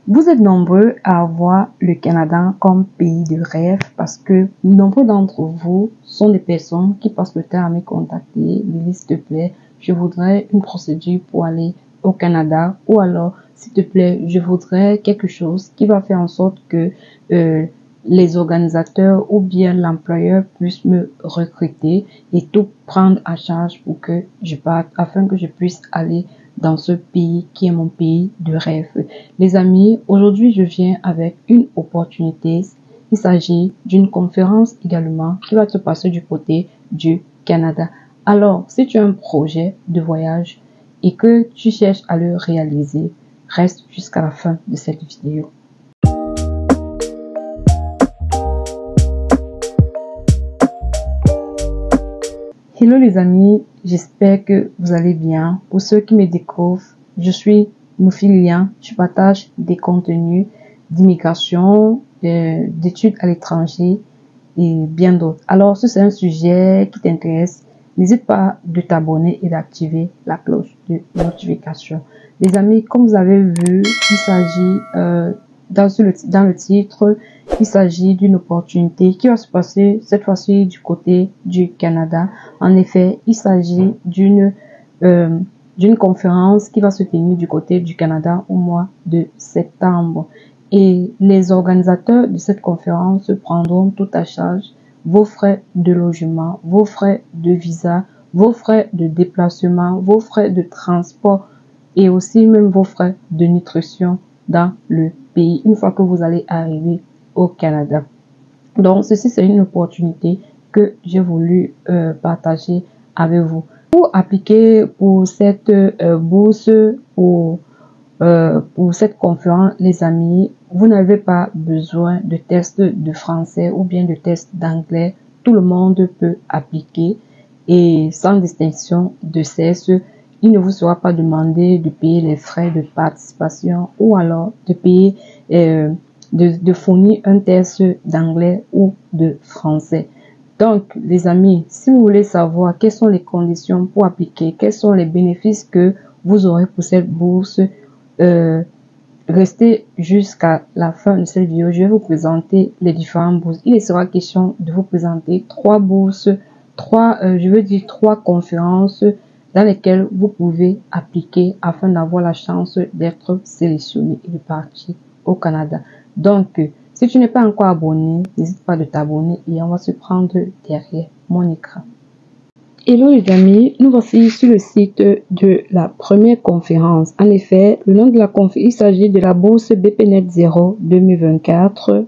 Vous êtes nombreux à avoir le Canada comme pays de rêve parce que nombreux d'entre vous sont des personnes qui passent le temps à me contacter, me disent, s'il te plaît, je voudrais une procédure pour aller au Canada, ou alors, s'il te plaît, je voudrais quelque chose qui va faire en sorte que les organisateurs ou bien l'employeur puissent me recruter et tout prendre à charge pour que je parte, afin que je puisse aller dans ce pays qui est mon pays de rêve. Les amis, aujourd'hui je viens avec une opportunité. Il s'agit d'une conférence également qui va se passer du côté du Canada. Alors, si tu as un projet de voyage et que tu cherches à le réaliser, reste jusqu'à la fin de cette vidéo. Hello les amis, j'espère que vous allez bien. Pour ceux qui me découvrent, je suis Noufilian. Je partage des contenus d'immigration, d'études à l'étranger et bien d'autres. Alors, si c'est un sujet qui t'intéresse, n'hésite pas de t'abonner et d'activer la cloche de notification. Les amis, comme vous avez vu, il s'agit dans le titre, il s'agit d'une opportunité qui va se passer cette fois-ci du côté du Canada. En effet, il s'agit d'une conférence qui va se tenir du côté du Canada au mois de septembre. Et les organisateurs de cette conférence prendront tout à charge vos frais de logement, vos frais de visa, vos frais de déplacement, vos frais de transport et aussi même vos frais de nutrition dans le pays une fois que vous allez arriver au Canada. Donc, ceci, c'est une opportunité que j'ai voulu partager avec vous. Pour appliquer pour cette bourse, pour cette conférence, les amis, vous n'avez pas besoin de test de français ou bien de test d'anglais. Tout le monde peut appliquer et sans distinction de sexe. Il ne vous sera pas demandé de payer les frais de participation ou alors de payer, de fournir un test d'anglais ou de français. Donc, les amis, si vous voulez savoir quelles sont les conditions pour appliquer, quels sont les bénéfices que vous aurez pour cette bourse, restez jusqu'à la fin de cette vidéo. Je vais vous présenter les différentes bourses. Il sera question de vous présenter trois bourses, trois conférences dans lesquelles vous pouvez appliquer afin d'avoir la chance d'être sélectionné et de partir au Canada. Donc, si tu n'es pas encore abonné, n'hésite pas de t'abonner et on va se prendre derrière mon écran. Hello les amis, nous voici sur le site de la première conférence. En effet, le nom de la conférence, il s'agit de la bourse BPNet 0 2024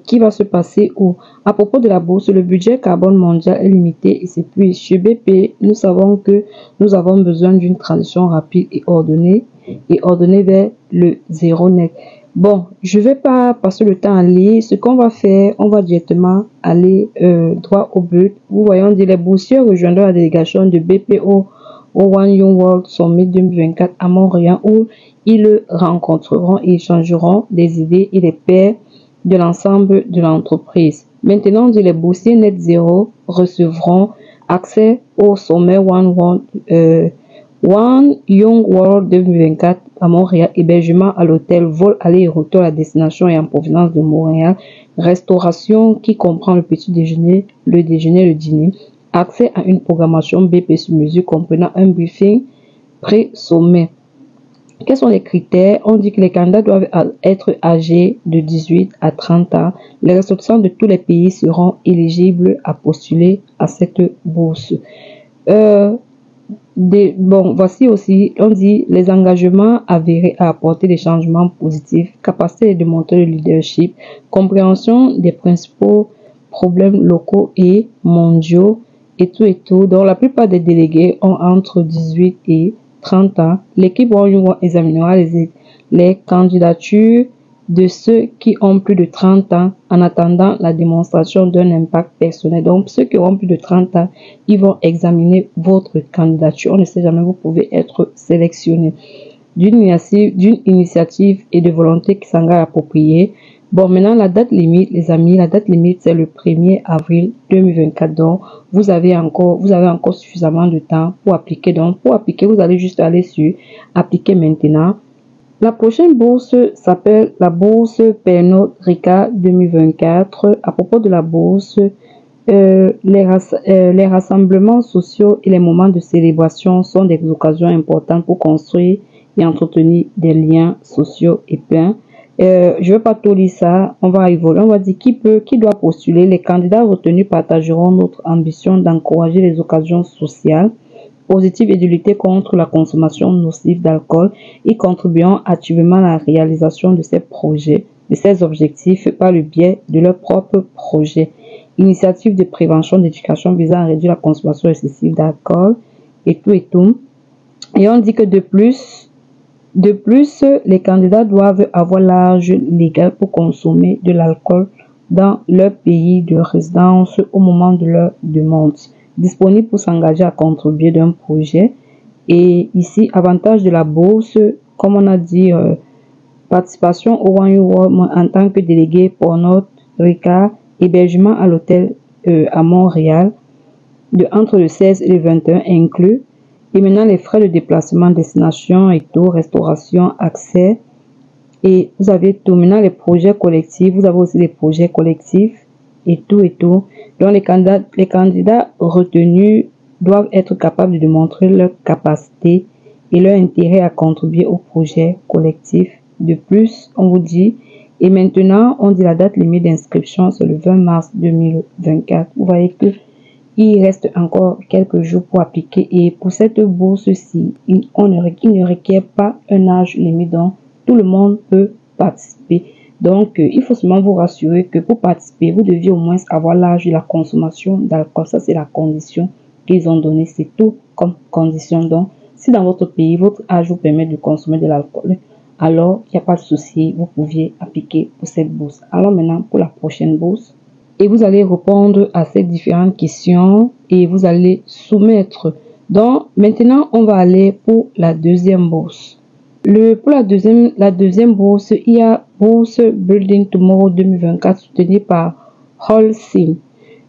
qui va se passer où? À propos de la bourse, le budget carbone mondial est limité et s'épuise. Chez BP, nous savons que nous avons besoin d'une transition rapide et ordonnée vers le zéro net. Bon, je vais pas passer le temps à lire. Ce qu'on va faire, on va directement aller droit au but. Vous voyez, on dit les boursiers rejoindront la délégation de BPO au One Young World Summit 2024 à Montréal où ils rencontreront et échangeront des idées et des pairs de l'ensemble de l'entreprise. Maintenant, on dit les boursiers Net Zero recevront accès au sommet One Young World 2024 à Montréal, hébergement à l'hôtel, vol aller et retour à la destination et en provenance de Montréal, restauration qui comprend le petit déjeuner, le déjeuner, le dîner, accès à une programmation BP sur mesure comprenant un briefing pré-sommet. Quels sont les critères? On dit que les candidats doivent être âgés de 18 à 30 ans. Les ressortissants de tous les pays seront éligibles à postuler à cette bourse. Voici aussi, on dit les engagements avérés à apporter des changements positifs, capacité de monter le leadership, compréhension des principaux problèmes locaux et mondiaux et tout. Donc, la plupart des délégués ont entre 18 et 30 ans. L'équipe examinera les candidatures de ceux qui ont plus de 30 ans en attendant la démonstration d'un impact personnel. Donc, ceux qui auront plus de 30 ans, ils vont examiner votre candidature. On ne sait jamais, vous pouvez être sélectionné. D'une initiative et de volonté qui s'engage appropriée. Bon, maintenant, la date limite, les amis, la date limite, c'est le 1er avril 2024. Donc, vous avez encore suffisamment de temps pour appliquer. Donc, pour appliquer, vous allez juste aller sur appliquer maintenant. La prochaine bourse s'appelle la bourse Pernod Ricard 2024. À propos de la bourse, les rassemblements sociaux et les moments de célébration sont des occasions importantes pour construire et entretenir des liens sociaux et pleins. Je ne vais pas tout lire ça, on va évoluer, on va dire qui doit postuler. Les candidats retenus partageront notre ambition d'encourager les occasions sociales positives et de lutter contre la consommation nocive d'alcool et contribuant activement à la réalisation de ces projets, de ces objectifs par le biais de leurs propres projets. Initiative de prévention d'éducation visant à réduire la consommation excessive d'alcool et tout et tout. Et on dit que de plus, les candidats doivent avoir l'âge légal pour consommer de l'alcool dans leur pays de résidence au moment de leur demande. Disponible pour s'engager à contribuer d'un projet. Et ici, avantage de la bourse, comme on a dit, participation au One World en tant que délégué pour notre Ricard, hébergement à l'hôtel à Montréal, entre le 16 et le 21 inclus. Et maintenant, les frais de déplacement, destination et tout, restauration, accès. Et vous avez tout. Maintenant, les projets collectifs. Vous avez aussi les projets collectifs et tout et tout. Donc, les candidats retenus doivent être capables de démontrer leur capacité et leur intérêt à contribuer au projet collectif. De plus, on vous dit, et maintenant, on dit la date limite d'inscription, c'est le 20 mars 2024. Vous voyez que il reste encore quelques jours pour appliquer. Et pour cette bourse-ci, il ne requiert pas un âge limite, donc tout le monde peut participer. Donc, il faut seulement vous rassurer que pour participer, vous deviez au moins avoir l'âge de la consommation d'alcool. Ça, c'est la condition qu'ils ont donnée. C'est tout comme condition. Donc, si dans votre pays, votre âge vous permet de consommer de l'alcool, alors il n'y a pas de souci, vous pouviez appliquer pour cette bourse. Alors maintenant, pour la prochaine bourse, et vous allez répondre à ces différentes questions et vous allez soumettre. Donc, maintenant, on va aller pour la deuxième bourse. Pour la deuxième bourse, il y a Bourse Building Tomorrow 2024 soutenue par Holcim.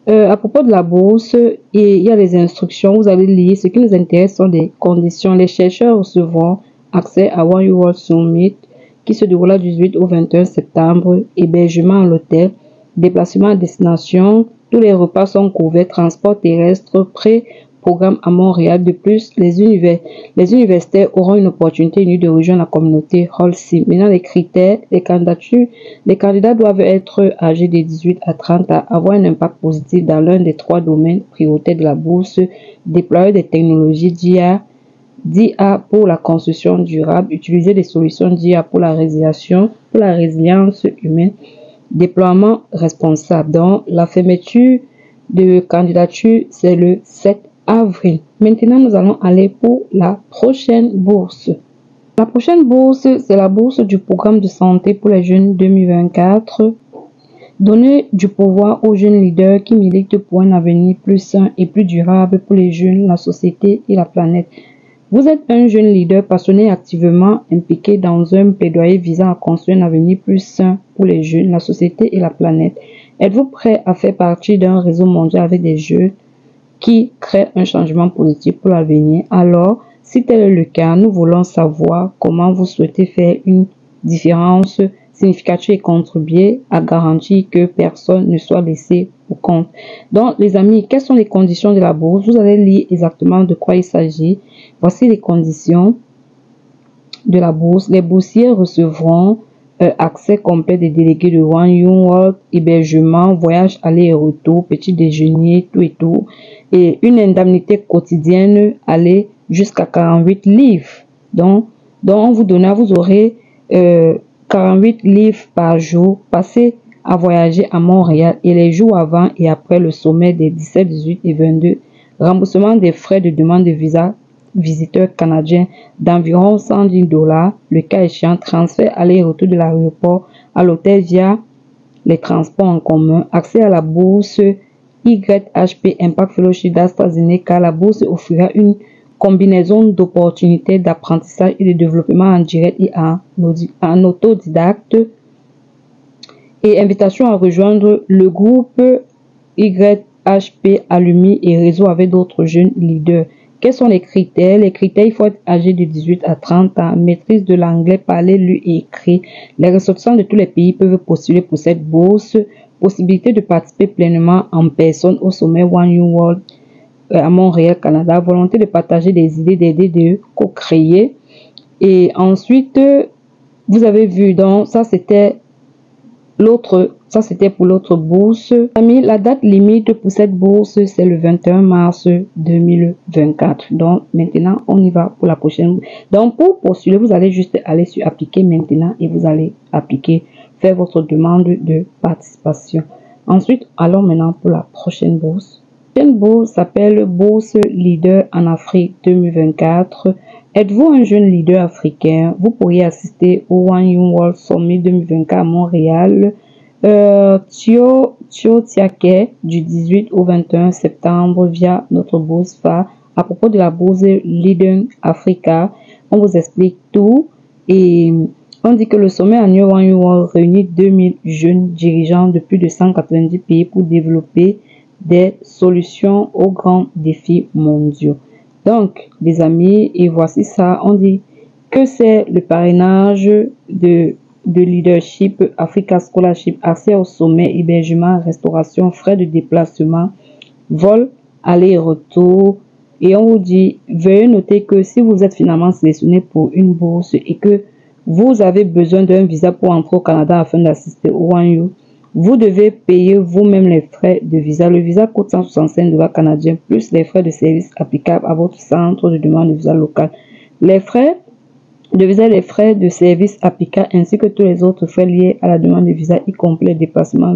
À propos de la bourse, il y a les instructions, vous allez lire. Ce qui nous intéresse sont les conditions. Les chercheurs recevront accès à One World Summit qui se déroulera du 18 au 21 septembre, hébergement à l'hôtel, déplacement à destination, tous les repas sont couverts, transport terrestre, programme à Montréal. De plus, les universitaires auront une opportunité unie de rejoindre la communauté Holcim. Maintenant, les critères, les candidats doivent être âgés de 18 à 30 ans, avoir un impact positif dans l'un des 3 domaines prioritaires de la bourse, déployer des technologies d'IA pour la construction durable, utiliser des solutions d'IA pour la résilience humaine, déploiement responsable. Donc, la fermeture de candidature, c'est le 7 avril. Maintenant, nous allons aller pour la prochaine bourse. La prochaine bourse, c'est la bourse du programme de santé pour les jeunes 2024. Donner du pouvoir aux jeunes leaders qui militent pour un avenir plus sain et plus durable pour les jeunes, la société et la planète. Vous êtes un jeune leader passionné et activement impliqué dans un plaidoyer visant à construire un avenir plus sain pour les jeunes, la société et la planète. Êtes-vous prêt à faire partie d'un réseau mondial avec des jeunes qui créent un changement positif pour l'avenir? Alors, si tel est le cas, nous voulons savoir comment vous souhaitez faire une différence significative et contribuer à garantir que personne ne soit laissé au compte. Donc, les amis, quelles sont les conditions de la bourse? Vous allez lire exactement de quoi il s'agit. Voici les conditions de la bourse. Les boursiers recevront accès complet des délégués de One World, hébergement, voyage aller et retour, petit déjeuner, tout et tout, et une indemnité quotidienne aller jusqu'à 48 livres. Donc on vous donnera, vous aurez 48 livres par jour passés à voyager à Montréal et les jours avant et après le sommet des 17, 18 et 22. Remboursement des frais de demande de visa visiteur canadien d'environ $110, le cas échéant, transfert aller-retour de l'aéroport à l'hôtel via les transports en commun, accès à la bourse YHP Impact Fellowship d'AstraZeneca. La bourse offrira une combinaison d'opportunités d'apprentissage et de développement en direct et en autodidacte, et invitation à rejoindre le groupe YHP Alumni et réseau avec d'autres jeunes leaders. Quels sont les critères? Les critères, il faut être âgé de 18 à 30 ans, maîtrise de l'anglais, parler, lu et écrit. Les ressortissants de tous les pays peuvent postuler pour cette bourse. Possibilité de participer pleinement en personne au sommet One You World à Montréal, Canada. Volonté de partager des idées, d'aider, de co-créer. Et ensuite, vous avez vu, donc ça c'était pour l'autre bourse. La date limite pour cette bourse, c'est le 21 mars 2024. Donc, maintenant, on y va pour la prochaine. Donc, pour postuler, vous allez juste aller sur appliquer maintenant et vous allez appliquer, faire votre demande de participation. Ensuite, allons maintenant pour la prochaine bourse. La prochaine bourse s'appelle Bourse Leader en Afrique 2024. Êtes-vous un jeune leader africain? Vous pourriez assister au One Young World Summit 2024 à Montréal. Tio Tiake du 18 au 21 septembre via notre bourse phare. À propos de la bourse Leader Africa, on vous explique tout et on dit que le sommet annuel One Young World réunit 2000 jeunes dirigeants de plus de 190 pays pour développer des solutions aux grands défis mondiaux. Donc, les amis, et voici ça, on dit que c'est le parrainage de leadership, Africa Scholarship, accès au sommet, hébergement, restauration, frais de déplacement, vol, aller-retour. Et on vous dit, veuillez noter que si vous êtes finalement sélectionné pour une bourse et que vous avez besoin d'un visa pour entrer au Canada afin d'assister au One You, vous devez payer vous-même les frais de visa. Le visa coûte 165 $ canadiens plus les frais de service applicables à votre centre de demande de visa local. Les frais de visa et les frais de service applicables ainsi que tous les autres frais liés à la demande de visa, y compris les déplacements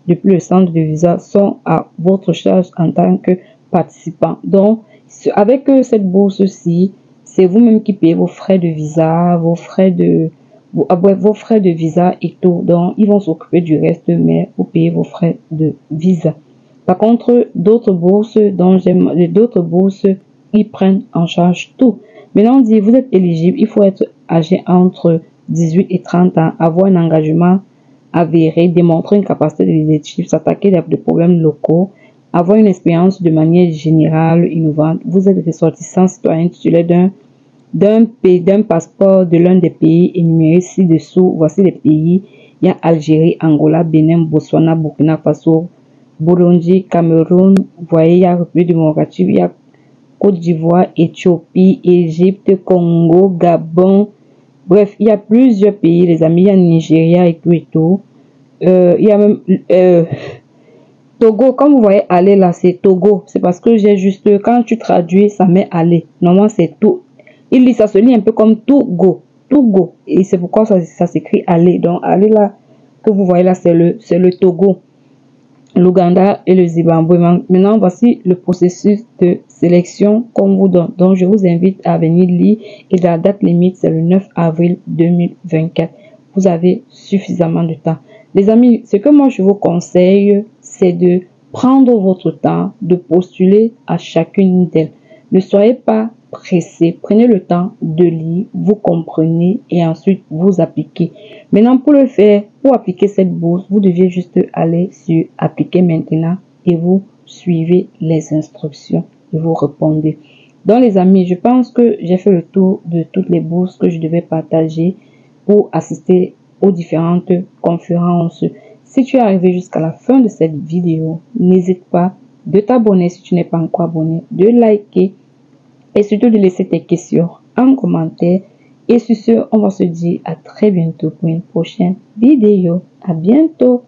depuis le centre de visa, sont à votre charge en tant que participant. Donc, avec cette bourse-ci, c'est vous-même qui payez vos frais de visa, vos frais de visa et tout. Donc, ils vont s'occuper du reste, mais vous payez vos frais de visa. Par contre, d'autres bourses, ils prennent en charge tout. Maintenant, on dit, vous êtes éligible, il faut être âgé entre 18 et 30 ans, avoir un engagement avéré, démontrer une capacité de leadership, s'attaquer à des problèmes locaux, avoir une expérience de manière générale innovante. Vous êtes ressortissant citoyen titulaire d'un passeport de l'un des pays énumérés ci-dessous. Voici les pays. Il y a Algérie, Angola, Bénin, Botswana, Burkina Faso, Burundi, Cameroun. Vous voyez, il y a République démocratique, il y a Côte d'Ivoire, Éthiopie, Égypte, Congo, Gabon. Bref, il y a plusieurs pays, les amis. Il y a Nigeria et tout et tout. Il y a même Togo. Comme vous voyez, aller là, c'est Togo. C'est parce que j'ai juste, quand tu traduis, ça met aller. Normalement, c'est tout. Ça se lit un peu comme Togo. Togo. Et c'est pourquoi ça s'écrit aller. Donc, aller là, que vous voyez là, c'est le Togo, l'Ouganda et le Zimbabwe. Maintenant, voici le processus de sélection qu'on vous donne. Donc, je vous invite à venir lire. Et la date limite, c'est le 9 avril 2024. Vous avez suffisamment de temps. Les amis, ce que moi, je vous conseille, c'est de prendre votre temps, de postuler à chacune d'elles. Ne soyez pas pressé, prenez le temps de lire, vous comprenez et ensuite vous appliquez. Maintenant, pour le faire, pour appliquer cette bourse, vous deviez juste aller sur appliquer maintenant et vous suivez les instructions et vous répondez. Donc les amis, je pense que j'ai fait le tour de toutes les bourses que je devais partager pour assister aux différentes conférences. Si tu es arrivé jusqu'à la fin de cette vidéo, n'hésite pas de t'abonner si tu n'es pas encore abonné, de liker et surtout de laisser tes questions en commentaire. Et sur ce, on va se dire à très bientôt pour une prochaine vidéo. À bientôt.